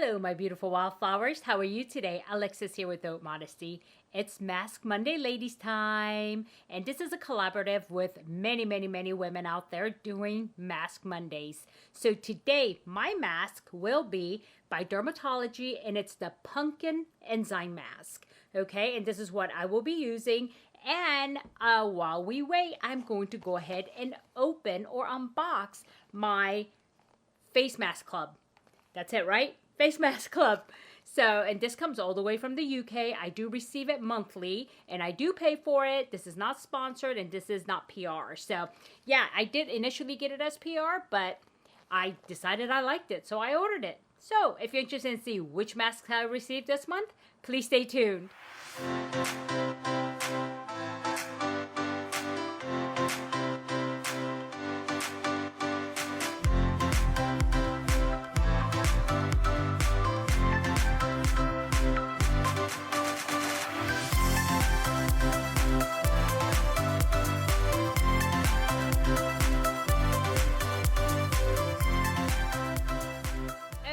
Hello, my beautiful wildflowers. How are you today? Alexis here with Modesty. It's Mask Monday ladies time, and this is a collaborative with many women out there doing Mask Mondays. So today, my mask will be by DRMTLGY, and it's the Pumpkin Enzyme Mask. Okay, and this is what I will be using. And while we wait, I'm going to go ahead and open or unbox my face mask club. That's it, right? Face mask club. So, and this comes all the way from the UK. I do receive it monthly, and I do pay for it. This is not sponsored, and this is not PR. So, yeah, I did initially get it as PR, but I decided I liked it, so I ordered it. So, if you're interested in see which masks I received this month, please stay tuned.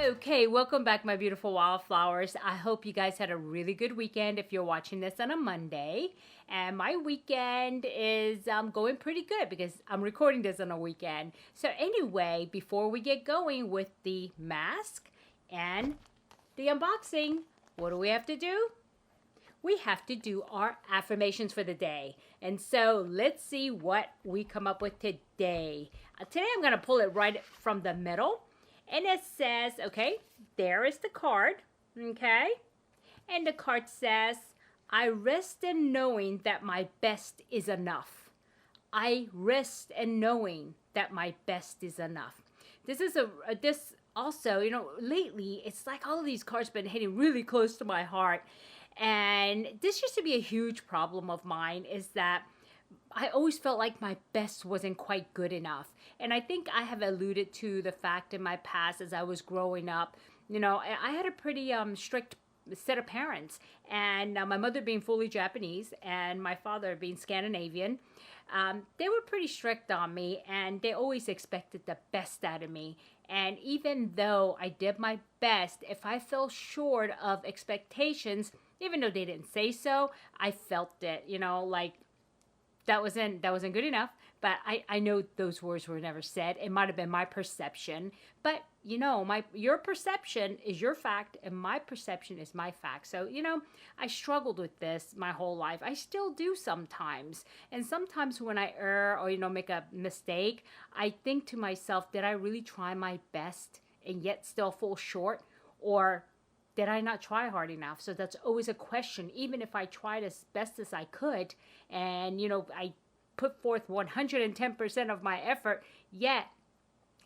Okay, welcome back, my beautiful wildflowers. I hope you guys had a really good weekend if you're watching this on a Monday. And my weekend is going pretty good because I'm recording this on a weekend. So anyway, before we get going with the mask and the unboxing, what do we have to do? We have to do our affirmations for the day. And so let's see what we come up with today. Today I'm going to pull it right from the middle. And it says, okay, there is the card, okay? And the card says, I rest in knowing that my best is enough. I rest in knowing that my best is enough. This is this also, you know, lately, it's like all of these cards been hitting really close to my heart. And this used to be a huge problem of mine, is that I always felt like my best wasn't quite good enough. And I think I have alluded to the fact in my past as I was growing up, you know, I had a pretty strict set of parents. And my mother being fully Japanese and my father being Scandinavian, they were pretty strict on me, and they always expected the best out of me. And even though I did my best, if I fell short of expectations, even though they didn't say so, I felt it, you know, like, that wasn't good enough. But I know those words were never said. It might have been my perception. But, you know, your perception is your fact, and my perception is my fact. So, you know, I struggled with this my whole life. I still do sometimes. And sometimes when I err or, you know, make a mistake, I think to myself, did I really try my best and yet still fall short? Or did I not try hard enough? So that's always a question. Even if I tried as best as I could, and, you know, I put forth 110% of my effort, yet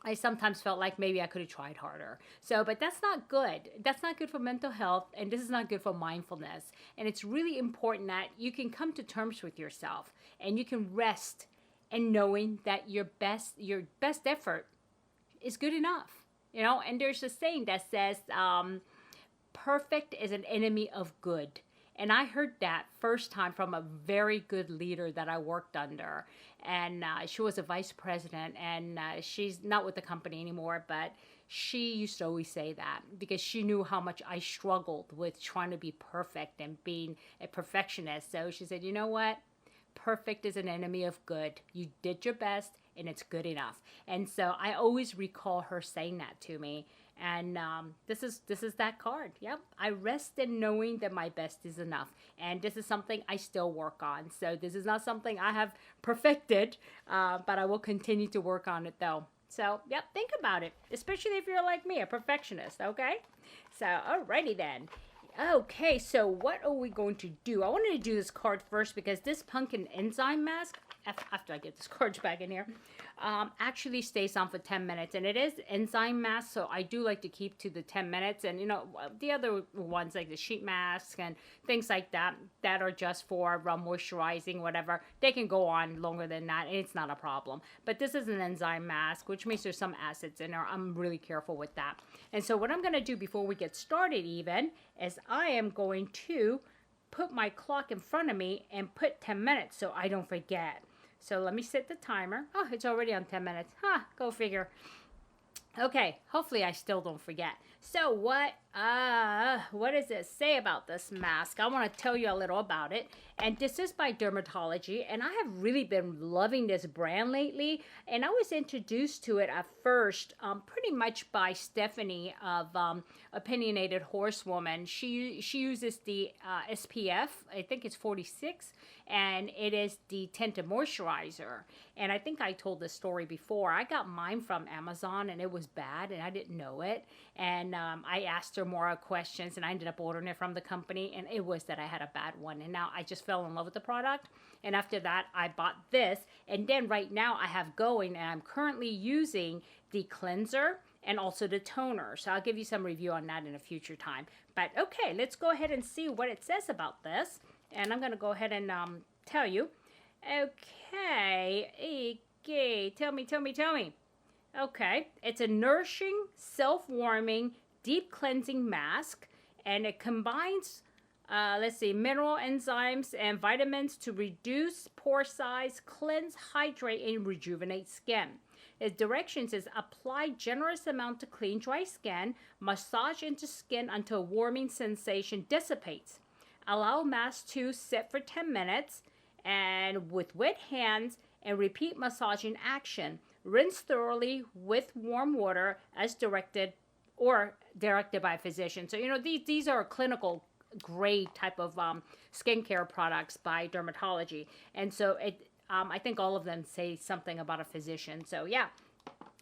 I sometimes felt like maybe I could have tried harder. So, but that's not good. That's not good for mental health, and this is not good for mindfulness. And it's really important that you can come to terms with yourself, and you can rest in knowing that your best effort is good enough. You know, and there's a saying that says, perfect is an enemy of good. And I heard that first time from a very good leader that I worked under. And she was a vice president, and she's not with the company anymore, but she used to always say that because she knew how much I struggled with trying to be perfect and being a perfectionist. So she said, you know what? Perfect is an enemy of good. You did your best, and it's good enough. And so I always recall her saying that to me. And this is that card. Yep. I rest in knowing that my best is enough. And this is something I still work on. So this is not something I have perfected, but I will continue to work on it though. So, yep, think about it, especially if you're like me, a perfectionist, okay? So, alrighty then. Okay, so what are we going to do? I wanted to do this card first because this pumpkin enzyme mask, after I get this card back in here, actually stays on for 10 minutes. And it is enzyme mask, so I do like to keep to the 10 minutes. And, you know, the other ones like the sheet mask and things like that, that are just for moisturizing, whatever, they can go on longer than that, and it's not a problem. But this is an enzyme mask, which means there's some acids in there. I'm really careful with that. And so what I'm going to do before we get started even is I am going to put my clock in front of me and put 10 minutes so I don't forget. So let me set the timer. Oh, it's already on 10 minutes. Huh, go figure. Okay, hopefully I still don't forget. So what does it say about this mask? I want to tell you a little about it. And this is by Dermatology, and I have really been loving this brand lately. And I was introduced to it at first, pretty much by Stephanie of Opinionated Horsewoman. She uses the SPF, I think it's 46, and it is the tinted moisturizer. And I think I told this story before. I got mine from Amazon, and it was bad, and I didn't know it. And I asked her more questions, and I ended up ordering it from the company, and it was that I had a bad one. And now I just fell in love with the product. And after that, I bought this. And then right now I have going, and I'm currently using the cleanser and also the toner. So I'll give you some review on that in a future time. But okay, let's go ahead and see what it says about this. And I'm going to go ahead and tell you. Okay, tell me. Okay, it's a nourishing, self-warming, deep cleansing mask, and it combines, mineral enzymes and vitamins to reduce pore size, cleanse, hydrate, and rejuvenate skin. Its directions is apply generous amount to clean, dry skin, massage into skin until warming sensation dissipates. Allow mask to sit for 10 minutes, and with wet hands, and repeat massaging action. Rinse thoroughly with warm water as directed by a physician. So, these are clinical grade type of skincare products by Dermatology. And so I think all of them say something about a physician. So, yeah.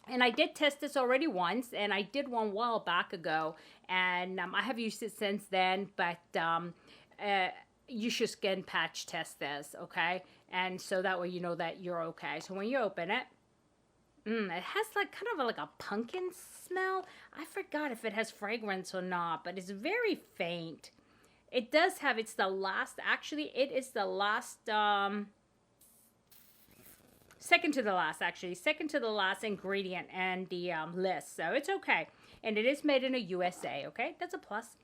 And I did test this already once, and I did one a while back ago, and I have used it since then, but you should skin patch test this, okay? And so that way you know that you're okay. So when you open it, it has like kind of like a pumpkin smell. I forgot if it has fragrance or not, but it's very faint. It does have, it is the last second to the last ingredient and the list. So it's okay. And it is made in the USA, okay? That's a plus.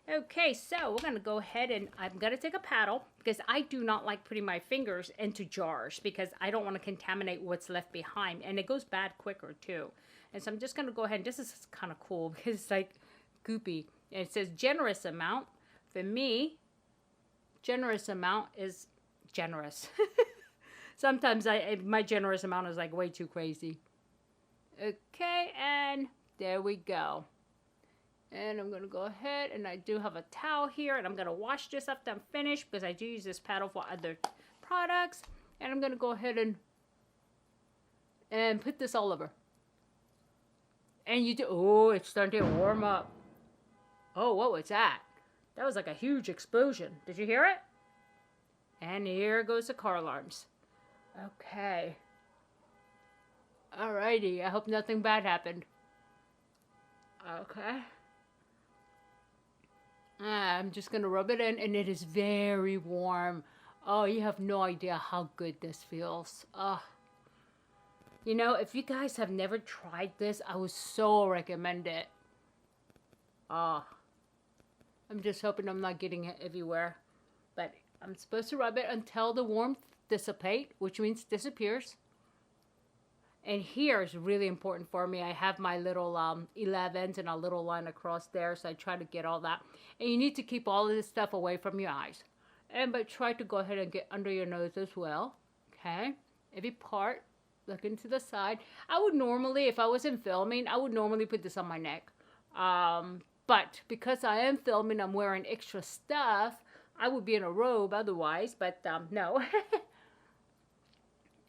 Okay, so we're going to go ahead and I'm going to take a paddle because I do not like putting my fingers into jars because I don't want to contaminate what's left behind. And it goes bad quicker too. And so I'm just going to go ahead and this is kind of cool because it's like goopy. And it says generous amount. For me, generous amount is generous. Sometimes my generous amount is like way too crazy. Okay, and there we go. And I'm going to go ahead, and I do have a towel here, and I'm going to wash this after I'm finished because I do use this paddle for other products. And I'm going to go ahead and put this all over. And it's starting to warm up. Oh, what was that? That was like a huge explosion. Did you hear it? And here goes the car alarms. Okay. Alrighty, I hope nothing bad happened. Okay. I'm just going to rub it in, and it is very warm. Oh, you have no idea how good this feels. If you guys have never tried this, I would so recommend it. I'm just hoping I'm not getting it everywhere. But I'm supposed to rub it until the warmth dissipates, which means disappears. And here is really important for me. I have my little 11s and a little line across there, so I try to get all that. And you need to keep all of this stuff away from your eyes. But try to go ahead and get under your nose as well. Okay? Every part, look into the side. I would normally, if I wasn't filming, I would normally put this on my neck. But because I am filming, I'm wearing extra stuff. I would be in a robe otherwise, but no.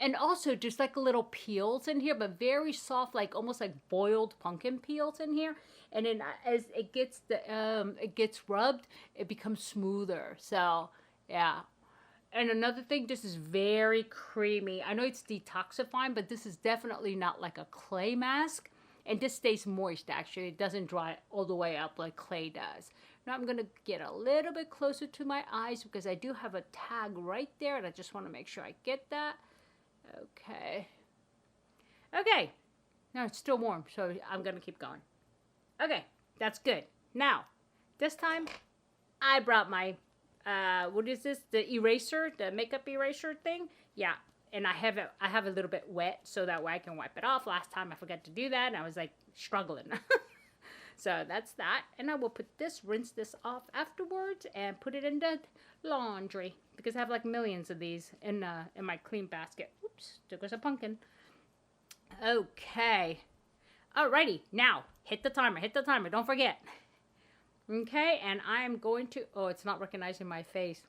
And also, just like little peels in here, but very soft, like almost like boiled pumpkin peels in here. And then as it gets rubbed, it becomes smoother. So, yeah. And another thing, this is very creamy. I know it's detoxifying, but this is definitely not like a clay mask. And this stays moist, actually. It doesn't dry all the way up like clay does. Now I'm going to get a little bit closer to my eyes because I do have a tag right there. And I just want to make sure I get that. Okay. Okay. Now it's still warm, so I'm going to keep going. Okay. That's good. Now, this time, I brought my, what is this? The eraser, the makeup eraser thing. Yeah. And I have a little bit wet, so that way I can wipe it off. Last time I forgot to do that, and I was like struggling. So that's that. And I will put this, rinse this off afterwards and put it in the laundry because I have like millions of these in my clean basket. Oops, there goes a pumpkin. Okay. Alrighty, now hit the timer, don't forget. Okay, and I'm going to, oh, it's not recognizing my face.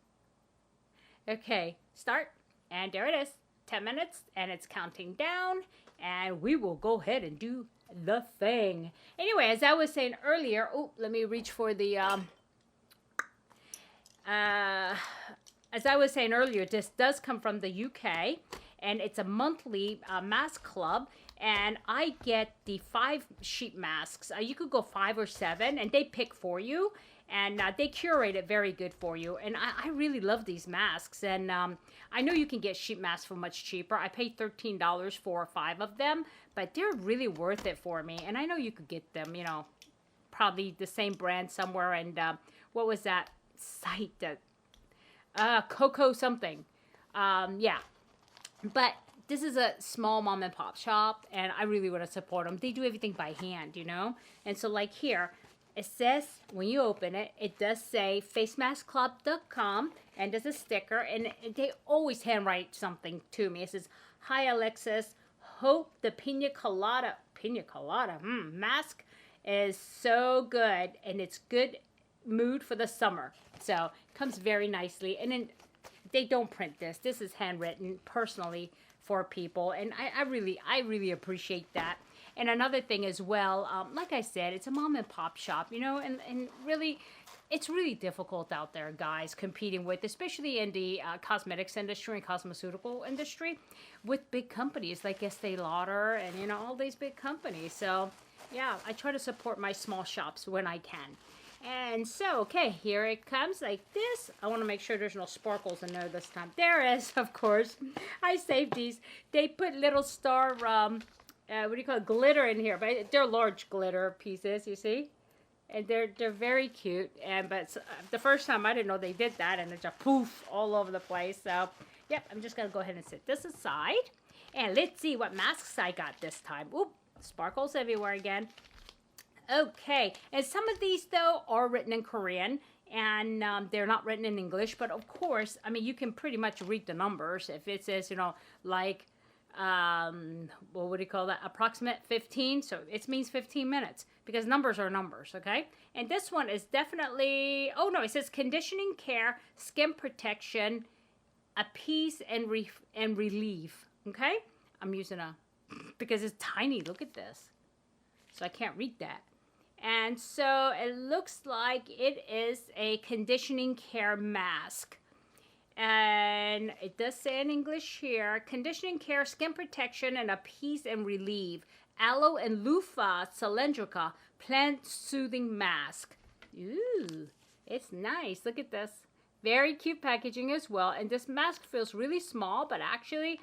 Okay, start, and there it is, 10 minutes, and it's counting down, and we will go ahead and do the thing. Anyway, as I was saying earlier, oh, let me reach for the, as I was saying earlier, this does come from the UK, and it's a monthly mask club, and I get the 5 sheet masks. You could go 5 or 7, and they pick for you, and they curate it very good for you. And I really love these masks, and I know you can get sheet masks for much cheaper. I paid $13 for 5 of them, but they're really worth it for me. And I know you could get them, you know, probably the same brand somewhere. And what was that site that Coco something? Yeah, but this is a small mom and pop shop, and I really want to support them. They do everything by hand, you know? And so like here, it says, when you open it, it does say facemaskclub.com, and there's a sticker, and they always handwrite something to me. It says, "Hi Alexis, hope the pina colada mask is so good, and it's good mood for the summer." So it comes very nicely, and then they don't print this. This is handwritten personally for people, and I really appreciate that. And another thing as well, like I said, it's a mom and pop shop, you know, and really, it's really difficult out there, guys, competing with, especially in the cosmetics industry and cosmeceutical industry, with big companies like Estee Lauder and, you know, all these big companies. So yeah, I try to support my small shops when I can. And so, okay, here it comes like this. I want to make sure there's no sparkles in there this time. There is, of course. I saved these. They put little star, what do you call it, glitter in here. But they're large glitter pieces, you see? And they're very cute. And but the first time I didn't know they did that. And it's just poof all over the place. So, yep, I'm just going to go ahead and set this aside. And let's see what masks I got this time. Oop, sparkles everywhere again. Okay, and some of these, though, are written in Korean, and they're not written in English, but of course, I mean, you can pretty much read the numbers. If it says, you know, like, what would you call that, approximate 15, so it means 15 minutes, because numbers are numbers, okay? And this one is definitely, oh no, it says conditioning care, skin protection, appease and relieve, okay? I'm using because it's tiny, look at this. So I can't read that. And so it looks like it is a conditioning care mask. And it does say in English here, conditioning care, skin protection, and appease and relieve. Aloe and Loofah Cylindrica plant soothing mask. Ooh, it's nice. Look at this. Very cute packaging as well. And this mask feels really small, but actually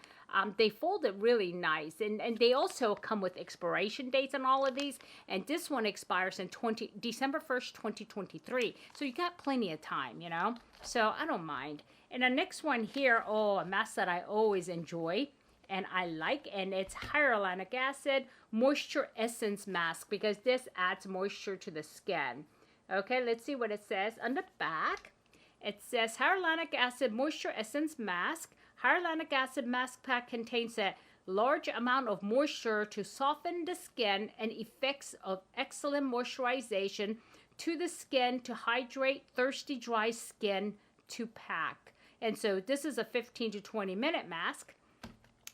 they fold it really nice. And they also come with expiration dates on all of these. And this one expires in December 1st, 2023. So you got plenty of time, you know. So I don't mind. And the next one here, oh, a mask that I always enjoy and I like. And it's hyaluronic acid moisture essence mask because this adds moisture to the skin. Okay, let's see what it says on the back. It says hyaluronic acid moisture essence mask. Hyaluronic acid mask pack contains a large amount of moisture to soften the skin and effects of excellent moisturization to the skin to hydrate thirsty dry skin to pack. And so this is a 15 to 20 minute mask.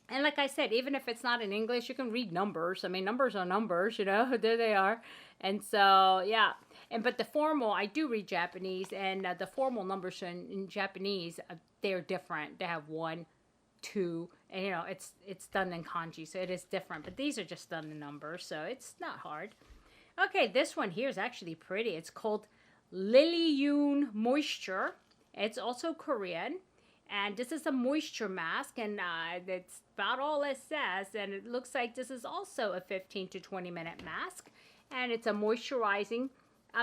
And like I said, even if it's not in English, you can read numbers. I mean, numbers are numbers, you know, there they are. And so, yeah. But the formal, I do read Japanese, and the formal numbers in Japanese, they're different. They have 1, 2, and you know, it's done in kanji, so it is different. But these are just done in numbers, so it's not hard. Okay, this one here is actually pretty. It's called Lily Yoon Moisture. It's also Korean. And this is a moisture mask, and that's about all it says. And it looks like this is also a 15 to 20 minute mask. And it's a moisturizing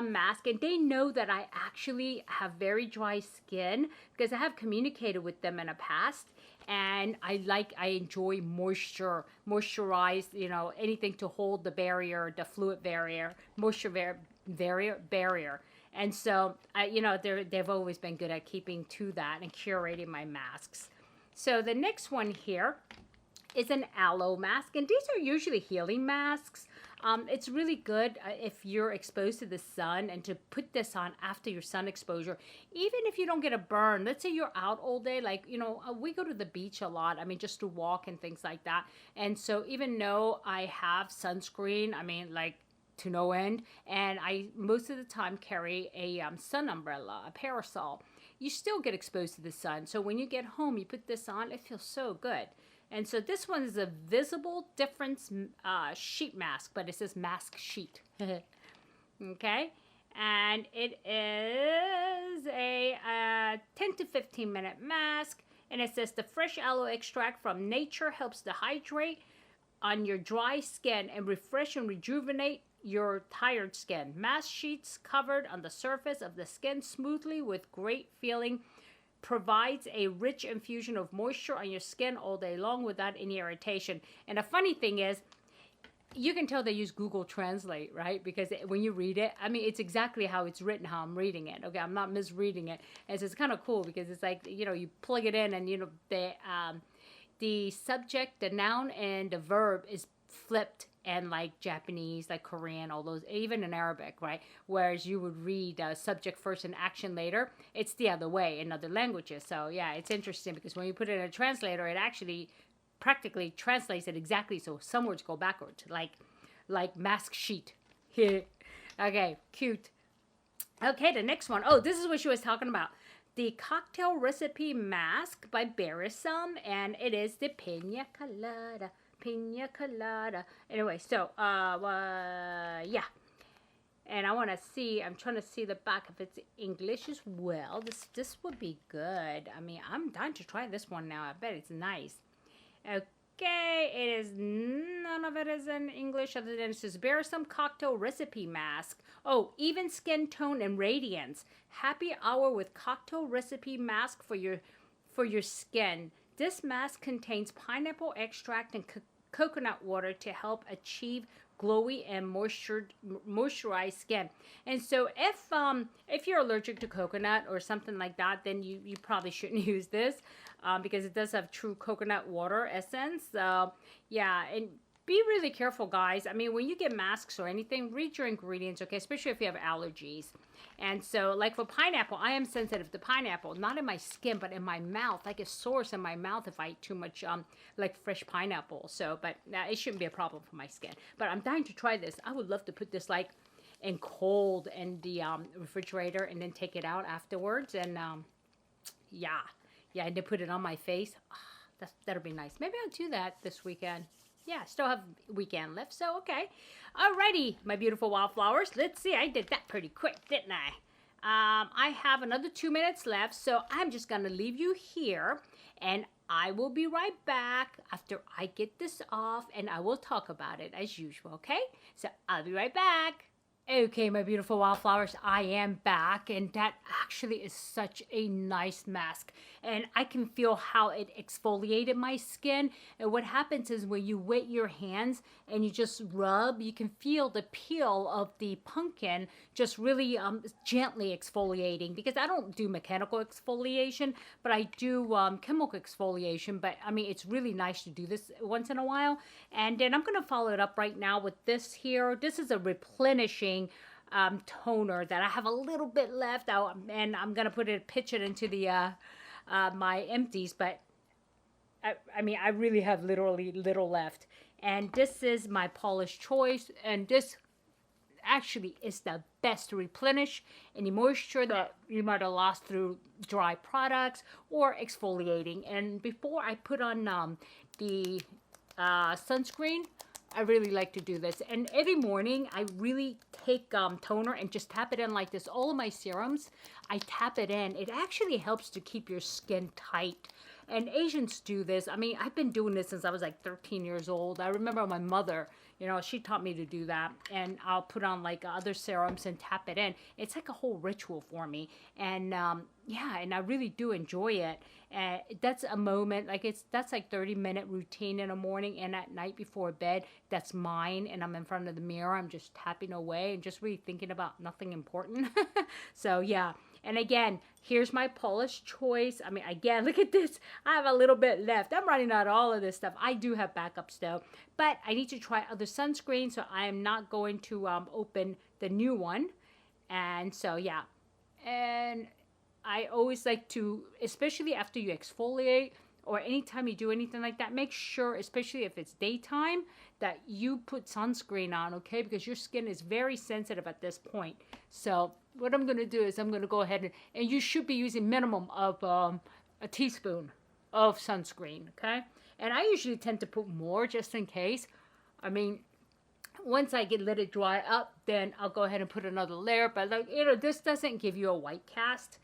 mask. And they know that I actually have very dry skin because I have communicated with them in the past. And I enjoy moisturize, you know, anything to hold the barrier, the fluid barrier, moisture barrier. And so, you know, they've always been good at keeping to that and curating my masks. So the next one here is an aloe mask, and these are usually healing masks. It's really good if you're exposed to the sun, and to put this on after your sun exposure, even if you don't get a burn. Let's say you're out all day, like, you know, we go to the beach a lot, I mean, just to walk and things like that. And so even though I have sunscreen, I mean, like, to no end, and I most of the time carry a sun umbrella, a parasol, you still get exposed to the sun. So when you get home, you put this on, it feels so good. And so this one is a visible difference sheet mask, but it says mask sheet. Okay, and it is a 10 to 15 minute mask, and it says the fresh aloe extract from nature helps to hydrate on your dry skin and refresh and rejuvenate your tired skin. Mask sheets covered on the surface of the skin smoothly with great feeling, provides a rich infusion of moisture on your skin all day long without any irritation. And the funny thing is, you can tell they use Google Translate, right? Because when you read it, I mean, it's exactly how it's written, how I'm reading it. Okay, I'm not misreading it. And so it's kind of cool because it's like, you know, you plug it in and, you know, the subject, the noun, and the verb is flipped, and like Japanese, like Korean, all those, even in Arabic, right? Whereas you would read subject first and action later. It's the other way in other languages. So yeah, it's interesting because when you put it in a translator, it actually practically translates it exactly. So some words go backwards, like mask sheet. Okay, cute. Okay, the next one. Oh, this is what she was talking about. The cocktail recipe mask by Berisum, and it is the Pina Colada. Pina Colada. Anyway, so, yeah. And I want to see, I'm trying to see the back if it's English as well. This would be good. I mean, I'm dying to try this one now. I bet it's nice. Okay, it is, none of it is in English other than it says Berisum Cocktail Recipe Mask. Oh, even skin tone and radiance. Happy hour with cocktail recipe mask for your skin. This mask contains pineapple extract and coconut water to help achieve glowy and moisturized skin. And so if you're allergic to coconut or something like that, then you probably shouldn't use this because it does have true coconut water essence. Yeah, and be really careful, guys. I mean, when you get masks or anything, read your ingredients, okay? Especially if you have allergies. And so, like for pineapple, I am sensitive to pineapple. Not in my skin, but in my mouth. I get sores in my mouth if I eat too much, like fresh pineapple. So, but it shouldn't be a problem for my skin. But I'm dying to try this. I would love to put this, like, in cold in the refrigerator and then take it out afterwards. And, yeah, and then put it on my face. Oh, that'll be nice. Maybe I'll do that this weekend. Yeah, still have weekend left, so okay. Alrighty, my beautiful wildflowers. Let's see, I did that pretty quick, didn't I? I have another 2 minutes left, so I'm just going to leave you here, and I will be right back after I get this off, and I will talk about it as usual, okay? So I'll be right back. Okay, my beautiful wildflowers, I am back, and that actually is such a nice mask, and I can feel how it exfoliated my skin. And what happens is when you wet your hands and you just rub, you can feel the peel of the pumpkin just really gently exfoliating, because I don't do mechanical exfoliation, but I do chemical exfoliation. But I mean, it's really nice to do this once in a while. And then I'm going to follow it up right now with this here. This is a replenishing toner that I have a little bit left out, and I'm gonna pitch it into the my empties, but I mean, I really have literally little left. And this is my polish choice, and this actually is the best to replenish any moisture that you might have lost through dry products or exfoliating. And before I put on the sunscreen, I really like to do this. And every morning, I really take toner and just tap it in like this. All of my serums, I tap it in. It actually helps to keep your skin tight. And Asians do this. I mean, I've been doing this since I was like 13 years old. I remember my mother, you know, she taught me to do that. And I'll put on like other serums and tap it in. It's like a whole ritual for me. And yeah, and I really do enjoy it. And that's a moment, like that's like 30-minute routine in the morning and at night before bed. That's mine. And I'm in front of the mirror. I'm just tapping away and just really thinking about nothing important. So yeah. And again, here's my polish choice. I mean, again, look at this. I have a little bit left. I'm running out of all of this stuff. I do have backups though, but I need to try other sunscreen, so I am not going to open the new one. And so, yeah. And I always like to, especially after you exfoliate or anytime you do anything like that, make sure, especially if it's daytime, that you put sunscreen on, okay? Because your skin is very sensitive at this point. So what I'm going to do is I'm going to go ahead and you should be using minimum of a teaspoon of sunscreen, okay? And I usually tend to put more just in case. I mean, once I let it dry up, then I'll go ahead and put another layer. But like, you know, this doesn't give you a white cast.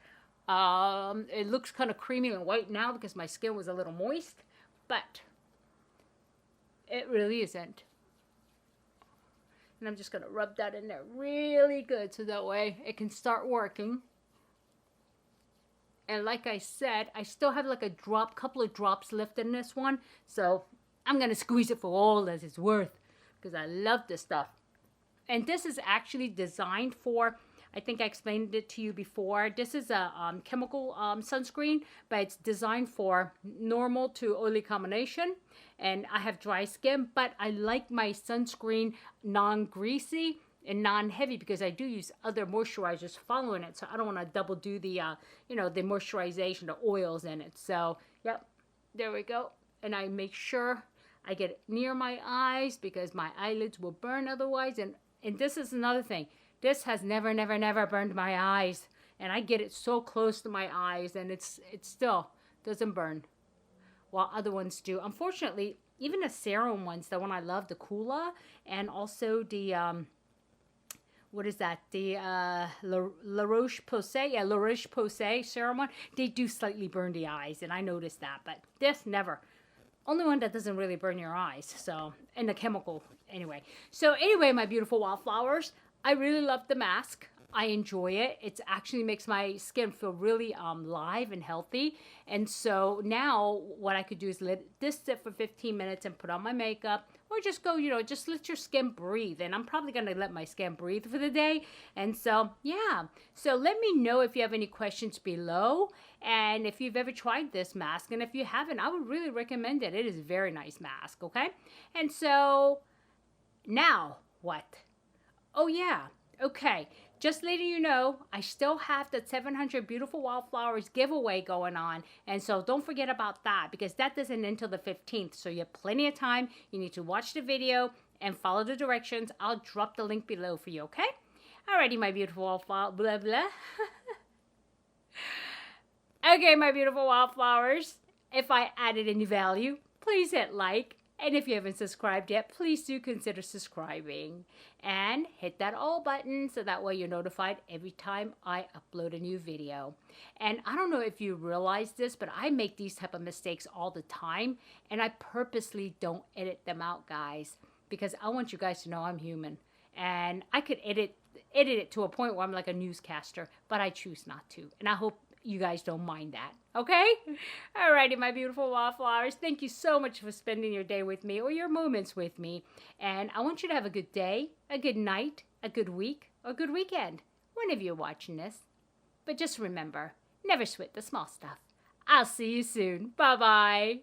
It looks kind of creamy and white now because my skin was a little moist, but it really isn't. And I'm just going to rub that in there really good so that way it can start working. And like I said, I still have like a couple of drops left in this one. So I'm going to squeeze it for all that it's worth because I love this stuff. And this is actually designed for, I think I explained it to you before. This is a chemical sunscreen, but it's designed for normal to oily combination. And I have dry skin, but I like my sunscreen non-greasy and non-heavy because I do use other moisturizers following it. So I don't want to double do the, you know, the moisturization, the oils in it. So, yep, there we go. And I make sure I get it near my eyes because my eyelids will burn otherwise. And this is another thing. This has never, never, never burned my eyes. And I get it so close to my eyes and it still doesn't burn. While other ones do. Unfortunately, even the serum ones, the one I love, the Kula, and also the, what is that? The La Roche-Posay, yeah, La Roche-Posay serum one, they do slightly burn the eyes, and I noticed that, but this never. Only one that doesn't really burn your eyes, so, and the chemical, anyway. So anyway, my beautiful wildflowers, I really love the mask. I enjoy it. It actually makes my skin feel really live and healthy. And so now what I could do is let this sit for 15 minutes and put on my makeup or just go, you know, just let your skin breathe. And I'm probably going to let my skin breathe for the day. And so, yeah. So let me know if you have any questions below and if you've ever tried this mask. And if you haven't, I would really recommend it. It is a very nice mask, okay? And so now what? Oh, yeah. Okay. Just letting you know, I still have the 700 Beautiful Wildflowers giveaway going on. And so don't forget about that because that doesn't end until the 15th. So you have plenty of time. You need to watch the video and follow the directions. I'll drop the link below for you, okay? Alrighty, my beautiful wildflower, blah, blah. Okay, my beautiful wildflowers. If I added any value, please hit like. And if you haven't subscribed yet, please do consider subscribing. And hit that all button so that way you're notified every time I upload a new video. And I don't know if you realize this, but I make these type of mistakes all the time. And I purposely don't edit them out, guys. Because I want you guys to know I'm human. And I could edit it to a point where I'm like a newscaster. But I choose not to. And I hope you guys don't mind that, okay? Alrighty, my beautiful wildflowers. Thank you so much for spending your day with me or your moments with me. And I want you to have a good day, a good night, a good week, or a good weekend, whenever you're watching this. But just remember, never sweat the small stuff. I'll see you soon. Bye-bye.